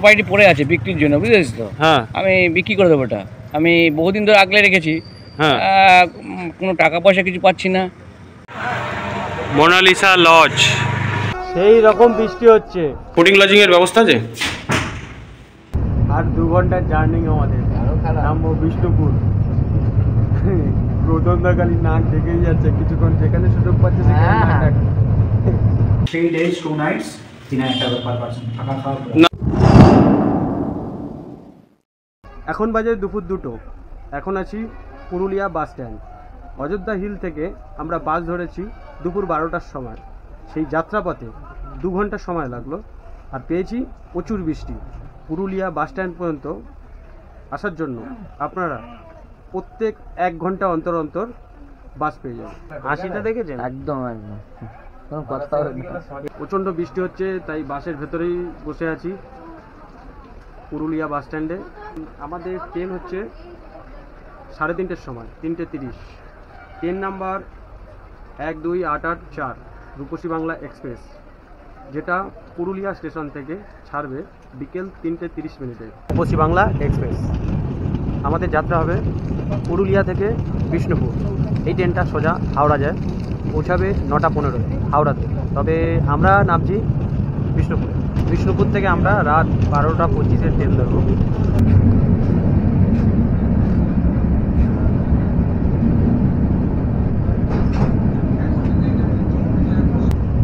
Property পড়ে আছে বিক্রির জন্য, বুঝেছিস তো? হ্যাঁ, আমি বিক্রি করে দেবো ওটা। আমি বহুদিন ধরে আগলে রেখেছি। হ্যাঁ, কোনো টাকা পয়সা কিছু পাচ্ছি না। মোনালিসা লজ, সেই রকম বৃষ্টি হচ্ছে। ফুডিং লজিং এর ব্যবস্থা আছে। আর 2 ঘন্টার জার্নি আমাদের, নামবো বিষ্ণুপুর। রোদনদাকালী নাক ডেকেই যাচ্ছে, কিছুক্ষণ যেখানে সুযোগ পাচ্ছে সেখানে নাক ডাকে। 3 days 2 nights 3000 টাকা পার পারসন, থাকা খাওয়া। এখন বাজে দুপুর 2টো। এখন আছি Purulia bus stand. Ayodhya hill থেকে আমরা বাস ধরেছি দুপুর 12টার সময়। সেই যাত্রাপথে 2 ঘন্টা সময় লাগলো, আর পেয়েছি প্রচুর বৃষ্টি। পুরুলিয়া বাস স্ট্যান্ড পর্যন্ত আসার জন্য আপনারা প্রত্যেক 1 ঘন্টা অন্তর অন্তর বাস পেয়ে যাবেন। হাসিটা দেখেছেন? একদম একদম প্রচণ্ড বৃষ্টি হচ্ছে, তাই বাসের ভেতরেই বসে আছি পুরুলিয়া বাস স্ট্যান্ডে। আমাদের ট্রেন হচ্ছে 3:30টার সময়, 3:30। ট্রেন নাম্বার 12884 রূপসী বাংলা এক্সপ্রেস, যেটা পুরুলিয়া স্টেশন থেকে ছাড়বে বিকেল 3:30 রূপসী বাংলা এক্সপ্রেস। আমাদের যাত্রা হবে পুরুলিয়া থেকে বিষ্ণুপুর। এই ট্রেনটা সোজা হাওড়া যায়, পৌঁছাবে 9টা 15 হাওড়াতে। তবে আমরা নামছি বিষ্ণুপুরে। বিষ্ণুপুর থেকে আমরা রাত 12টা 25-এর ট্রেন ধরব।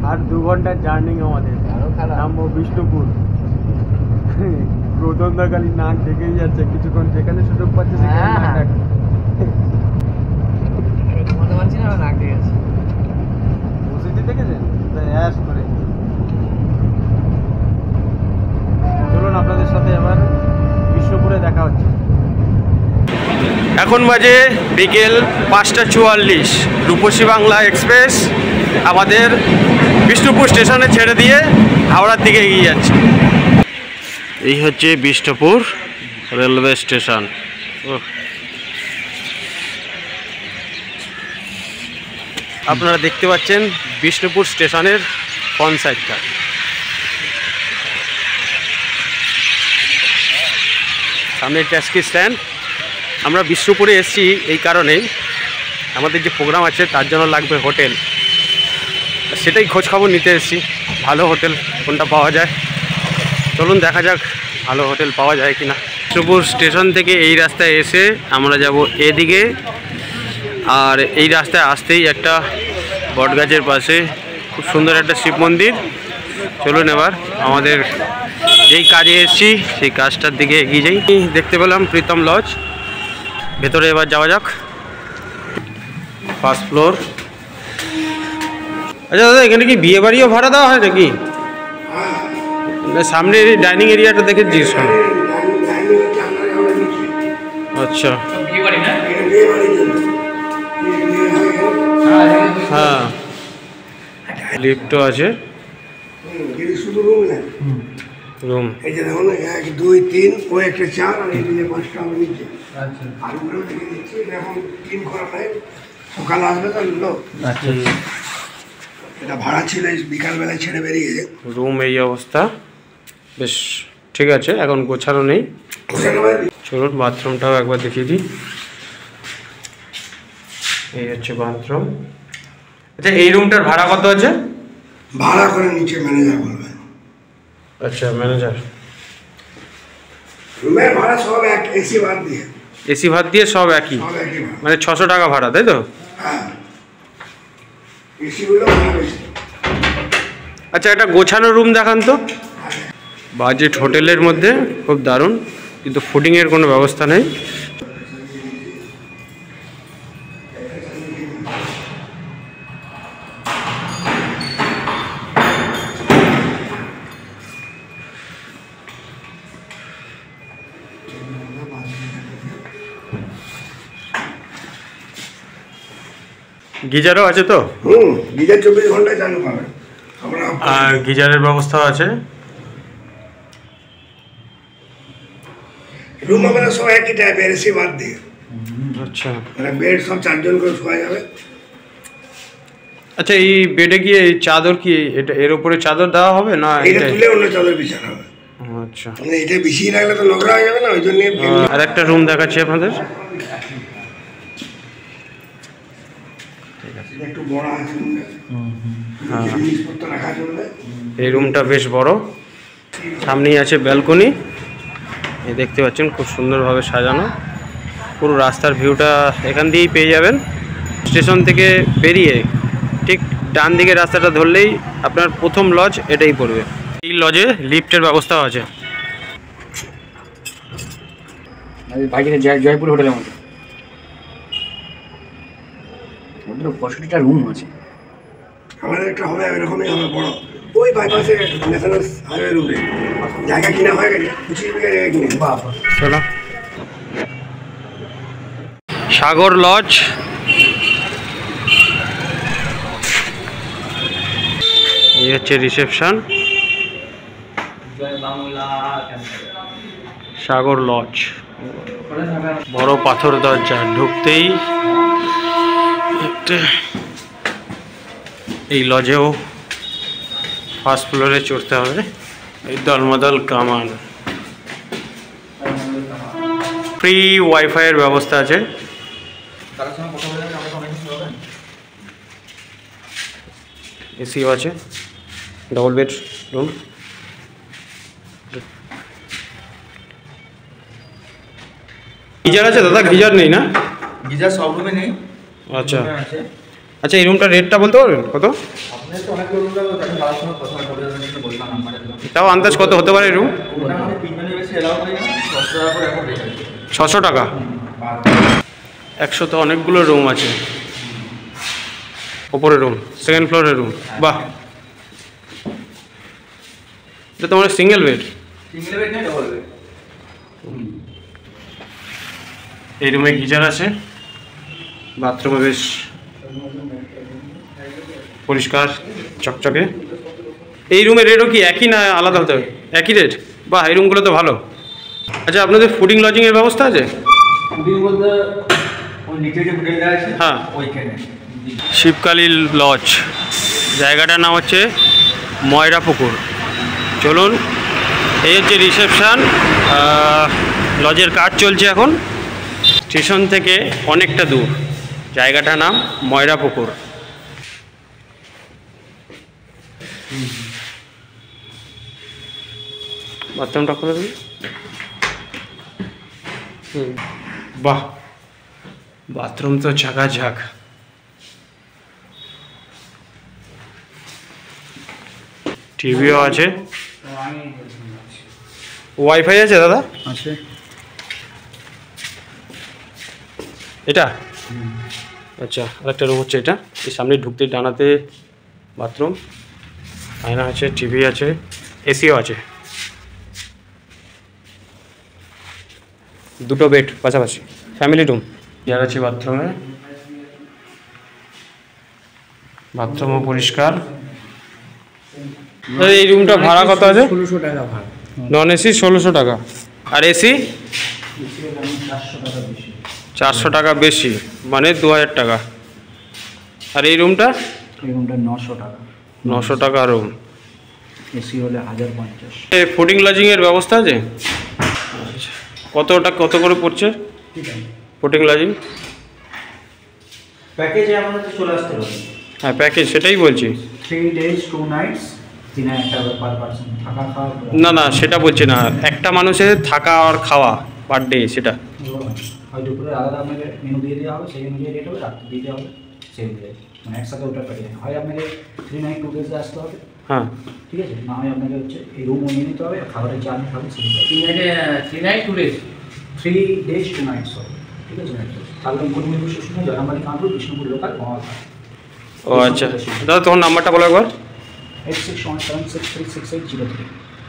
আর 2 ঘন্টার জার্নি আমাদের, নামবো বিষ্ণুপুর। রোদনদাকালী নাক ডেকেই যাচ্ছে, কিছুক্ষণ যেখানে সুযোগ পাচ্ছে সেখানে নাক ডাকে। বসেছি দেখেছেন? অ্যাশ করে। চলুন আপনাদের সাথে আবার বিষ্ণুপুরে দেখা হচ্ছে। এখন বাজে বিকেল 5:44। রূপসী বাংলা এক্সপ্রেস আমাদের বিষ্ণুপুর স্টেশনে ছেড়ে দিয়ে হাওড়ার দিকে এগিয়ে যাচ্ছে। এই হচ্ছে বিষ্ণুপুর রেলওয়ে স্টেশন। আপনারা দেখতে পাচ্ছেন বিষ্ণুপুর স্টেশনের ফ্রন্ট সাইডটা। সামনে ট্যাক্সি স্ট্যান্ড। আমরা বিষ্ণুপুরে এসেছি এই কারণেই, আমাদের যে প্রোগ্রাম আছে তার জন্য লাগবে হোটেল, সেটাই খোঁজ খবর নিতে এসেছি। ভালো হোটেল কোনটা পাওয়া যায়, চলুন দেখা যাক ভালো হোটেল পাওয়া যায় কিনা। বিষ্ণুপুর স্টেশন থেকে এই রাস্তায় এসে আমরা যাব এদিকে, আর এই রাস্তায় আসতেই একটা বটগাছের পাশে খুব সুন্দর একটা শিব মন্দির। চলুন এবার আমাদের যেই কাজে এসেছি সেই কাজটার দিকে এগিয়ে যাই। দেখতে পেলাম প্রীতম লজ, ভেতরে এবার যাওয়া যাক। First floor. আচ্ছা দাদা, এখানে কি বিয়ে বাড়িও ভাড়া দেওয়া হয় নাকি? সামনে ডাইনিং এরিয়াটা দেখে জিজ্ঞেস করুন। আচ্ছা, হ্যাঁ, লিফটও আছে। রুম এই যে দেখুন, 1 2 3 ও একটা 4 আর এই যে 5টা আমরা নিচে। আচ্ছা, আর উপরে দেখে দিচ্ছি এখন 3 করা নাই, সকালে আসবে তো লোক। আচ্ছা, এটা ভাড়া ছিল, বিকাল বেলায় ছেড়ে বেরিয়েছে। রুম এই অবস্থা, বেশ ঠিক আছে, এখন গোছানো নেই। চলুন বাথরুমটাও একবার দেখিয়ে দিই। এই হচ্ছে বাথরুম। আচ্ছা, এই রুমটার ভাড়া কত আছে? ভাড়া করে নিচে ম্যানেজার বলবে। আচ্ছা, ম্যানেজার। রুমের ভাড়া সব এক, এসি ভাত দিয়ে। এসি ভাত দিয়ে সব একই, মানে 600 টাকা ভাড়া, তাই তো? হ্যাঁ, এসিগুলো বেশি। আচ্ছা, একটা গোছানো রুম দেখান তো। বাজেট হোটেলের মধ্যে খুব দারুণ, কিন্তু ফুডিংয়ের কোনো ব্যবস্থা নেই। গিজারও আছে তো? গিজার 24 ঘন্টা চালু পাবে, আর গিজারের ব্যবস্থাও আছে। রুম আমরা সব একই টাইপের, এসি বাদ দিয়ে। আচ্ছা, মানে বেড সব 4 জন করে শোয়া যাবে। আচ্ছা, এই বেডে গিয়ে চাদর কি এটা এর উপরে চাদর দেওয়া হবে না? এটা তুলে অন্য চাদর বিছানো হবে। আচ্ছা, মানে এটা বেশি রাখলে তো নোংরা হয়ে যাবে না, ওই জন্য আর একটা রুম দেখাচ্ছি আপনাদের। একটু বড় আছে রুমটা, জিনিসপত্র রাখা চলবে। এই রুমটা বেশ বড়, সামনেই আছে ব্যালকনি, এই দেখতে পাচ্ছেন খুব সুন্দরভাবে সাজানো। পুরো রাস্তার ভিউটা এখান দিয়েই পেয়ে যাবেন। স্টেশন থেকে বেরিয়ে ঠিক ডান দিকে রাস্তাটা ধরলেই আপনার প্রথম লজ এটাই পড়বে। এই লজে লিফটের ব্যবস্থাও আছে। বাইরে জয়পুর হোটেলের মতো ওদের 65টা রুম আছে। আমাদের একটা হবে এরকমই হবে বড়, ওই বাইপাসে ন্যাশনাল হাইওয়ে রুটে জায়গা কিনা হয়ে গেছে, 25 বিঘা জায়গা কিনে। চলো, সাগর লজ। এই হচ্ছে রিসেপশন, সাগর লজ। বড় পাথর দরজা, ঢুকতেই একটা এই লজেও ফার্স্ট ফ্লোরে চড়তে হবে। এই দলমদল কামান, ফ্রি ওয়াইফাইয়ের ব্যবস্থা আছে। এসিও আছে, ডবল বেড রুম। গিজার আছে দাদা? গিজার নেই না? গিজার সব রুমে নেই। আচ্ছা আচ্ছা, এই রুমটার রেটটা বলতে পারবেন কত? আপনার তো অনেক রুম যাবে, তাকে যাওয়ার সময় কথা বললাম নাম্বার একদম। তাও আন্দাজ কত হতে পারে রুম? মোটামুটি 3 জনের বেশি এলাও করি না, 600 টাকা করে এখন রেট আছে। 600 টাকা? 100 তো অনেকগুলো রুম আছে। ওপরের রুম, সেকেন্ড ফ্লোরের রুম। বাহ, এটা তোমার সিঙ্গেল বেড? সিঙ্গেল বেড নেই, ডবল বেড। এই রুমে গিজার আছে, বাথরুমে বেশ পরিষ্কার চকচকে। এই রুমের রেটও কি একই না আলাদা হতে হবে? একই রেট? বাহ, এই রুমগুলো তো ভালো। আচ্ছা, আপনাদের ফুডিং লজিংয়ের ব্যবস্থা আছে? ফুডিং বলতে ওই নিচে যে হোটেলটা আছে, হ্যাঁ, ওইখানে। শিবকালী লজ। জায়গাটার নাম হচ্ছে ময়রা পুকুর। চলুন, এই হচ্ছে রিসেপশান। লজের কাজ চলছে এখন, স্টেশন থেকে অনেকটা দূর। জায়গাটার নাম ময়রা পুকুর। বাথরুমটা খুলে দিন। বাহ, বাথরুম তো ঝাঁকাঝাঁক। টিভিও আছে, ওয়াইফাই আছে দাদা? আছে। এটা আচ্ছা, আরেকটা রুম হচ্ছে এটা। এই সামনে ঢুকতে ডানাতে বাথরুম, আয়না আছে, টিভি আছে, এসিও আছে, দুটো বেড পাশাপাশি, ফ্যামিলি রুম। ইয়ার আছে বাথরুমে, বাথরুমও পরিষ্কার। এই রুমটা ভাড়া কত আছে? 1600 টাকা ভাড়া। নন এসি 1600 টাকা, আর এসি 400 টাকা বেশি, মানে 2000 টাকা। আর এই রুমটা? এই রুমটা 900 টাকা, 900 টাকা রুম। এসি হলে 1050। ফুডিং লজিংয়ের ব্যবস্থা আছে? আচ্ছা, কত করে পড়ছে ফুডিং লজিং? প্যাকেজে আমাদের চলে আসতে পারে। হ্যাঁ, প্যাকেজ সেটাই বলছি। 3 days 2 nights 3000 টাকা পার পারসন, থাকা খাওয়া। না না, সেটা বলছি না, একটা মানুষের থাকা আর খাওয়া পার ডে সেটা। হয় দুপুরে আলাদা আপনাকে মেনু দিয়ে দেওয়া হবে, সেই অনুযায়ী রেট হবে, রাত্রে দিয়ে দেওয়া হবে সেই অনুযায়ী, মানে একসাথে ওটা প্যাকেজ। হয় আপনাকে 3 night 2 days আসতে হবে, হ্যাঁ, ঠিক আছে, না হয় আপনাকে হচ্ছে এই রুম নিয়ে নিতে হবে, খাবারের যা আপনি খাবেন সেই 3 night 2 days। 3 days 2 nights হবে, ঠিক আছে। কালকে মুকুটমণিপুর স্টেশনে জয়রামবাড়ি কানপুর বিষ্ণুপুর লোকাল মহালয়া। ও আচ্ছা দাদা, তোমার নাম্বারটা বলো একবার। 8617636803।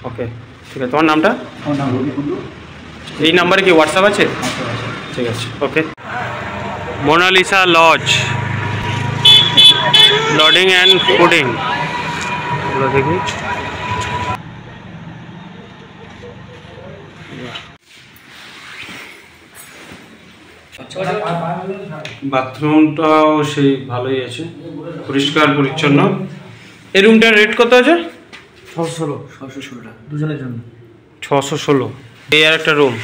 ওকে, ঠিক আছে। তোমার নামটা? আমার নাম রবি কুন্ডু। এই নাম্বারে কি হোয়াটসঅ্যাপ আছে? ঠিক আছে, okay. Monalisa lodge, lodging and fooding. দেখি, বাথরুমটাও সেই ভালোই আছে, পরিষ্কার পরিচ্ছন্ন। এই রুমটার রেট কত আছে? 616 টাকা দুজনের জন্য। 616। এই আর একটা রুম,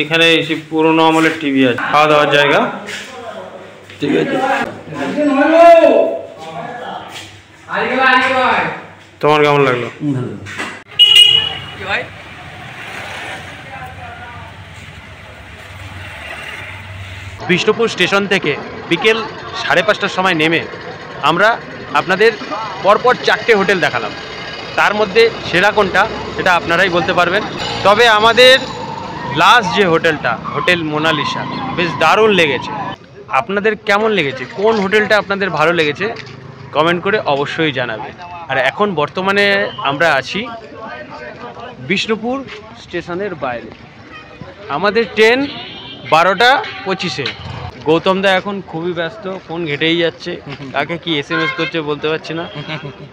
এখানে এসে পুরোনো আমলের টিভি আছে, খাওয়া দাওয়ার জায়গা। ঠিক আছে, তোমার কেমন লাগলো? বিষ্ণুপুর স্টেশন থেকে বিকেল 5:30টার সময় নেমে আমরা আপনাদের পরপর 4টে হোটেল দেখালাম। তার মধ্যে সেরা কোনটা সেটা আপনারাই বলতে পারবেন। তবে আমাদের লাস্ট যে হোটেলটা, হোটেল মোনালিসা, বেশ দারুণ লেগেছে। আপনাদের কেমন লেগেছে, কোন হোটেলটা আপনাদের ভালো লেগেছে কমেন্ট করে অবশ্যই জানাবেন। আর এখন বর্তমানে আমরা আছি বিষ্ণুপুর স্টেশনের বাইরে। আমাদের ট্রেন 12:25-এ। গৌতম দা এখন খুবই ব্যস্ত, ফোন ঘেটেই যাচ্ছে, কাকে কি SMS করছে বলতে পারছি না।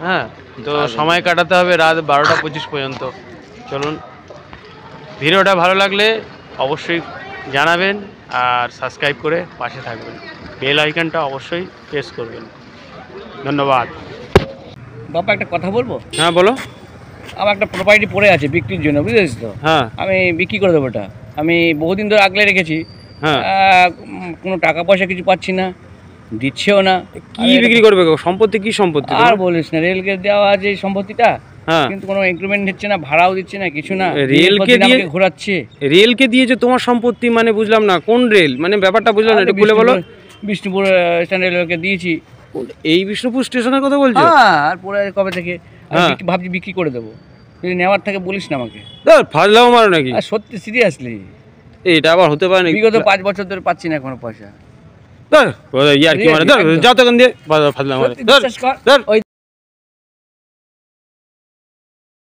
হ্যাঁ, তো সময় কাটাতে হবে রাত 12:25 পর্যন্ত। চলুন, ভিডিওটা ভালো লাগলে অবশ্যই জানাবেন আর সাবস্ক্রাইব করে পাশে থাকবেন, বেল আইকনটা অবশ্যই প্রেস করবেন। ধন্যবাদ। বাবা একটা কথা বলবো? হ্যাঁ বলো। আমার একটা প্রপার্টি পড়ে আছে বিক্রির জন্য, বুঝেছিস তো? হ্যাঁ, আমি বিক্রি করে দেবো ওটা। আমি বহুদিন ধরে আগলে রেখেছি, হ্যাঁ। কোনো টাকা পয়সা কিছু পাচ্ছি না, দিচ্ছেও না। কি বিক্রি করবে? সম্পত্তি কি সম্পত্তি? আর বলিস না, রেলকে দেওয়া আছে এই সম্পত্তিটা, হ্যাঁ, কিন্তু কোনো ইনক্রিমেন্ট হচ্ছে না, ভাড়াও দিচ্ছে না, কিছু না। রেলকে দিয়ে ঘোরাচ্ছে। রেলকে দিয়েছে তোমার সম্পত্তি মানে বুঝলাম না, কোন রেল মানে ব্যাপারটা বুঝলাম না, একটু খুলে বলো। বিষ্ণুপুর স্ট্যান্ড রেলকে দিয়েছি। এই বিষ্ণুপুর স্টেশনের কথা বলছো? হ্যাঁ, আর পরে কবে থেকে হ্যাঁ। ভাবছি বিক্রি করে দেবো। যদি নেওয়ার থেকে বলিস না আমাকে। ফাজলাও মারো নাকি? আর সত্যি সিরিয়াসলি, এটা আবার হতে পারে নাকি? বিগত 5 বছর ধরে পাচ্ছি না এখনো পয়সা। ইয়ার কি মানে, যাও তখন দিয়ে ফাজলাও মারে।